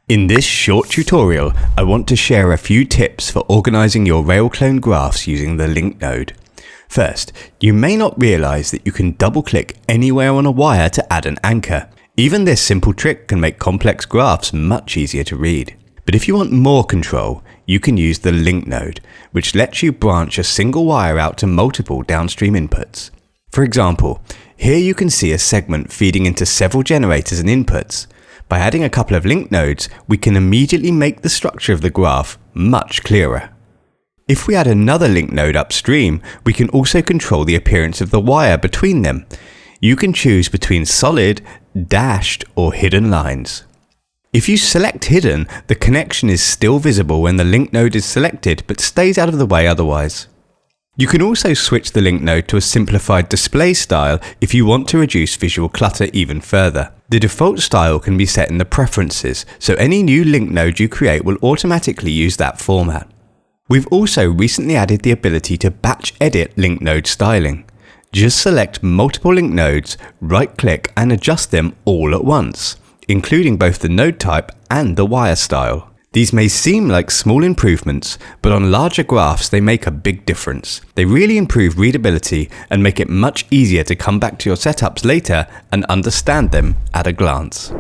In this short tutorial, I want to share a few tips for organizing your RailClone graphs using the link node. First, you may not realize that you can double-click anywhere on a wire to add an anchor. Even this simple trick can make complex graphs much easier to read. But if you want more control, you can use the link node, which lets you branch a single wire out to multiple downstream inputs. For example, here you can see a segment feeding into several generators and inputs. By adding a couple of link nodes, we can immediately make the structure of the graph much clearer. If we add another link node upstream, we can also control the appearance of the wire between them. You can choose between solid, dashed, or hidden lines. If you select hidden, the connection is still visible when the link node is selected, but stays out of the way otherwise. You can also switch the link node to a simplified display style if you want to reduce visual clutter even further. The default style can be set in the preferences, so any new link node you create will automatically use that format. We've also recently added the ability to batch edit link node styling. Just select multiple link nodes, right-click and adjust them all at once, including both the node type and the wire style. These may seem like small improvements, but on larger graphs they make a big difference. They really improve readability and make it much easier to come back to your setups later and understand them at a glance.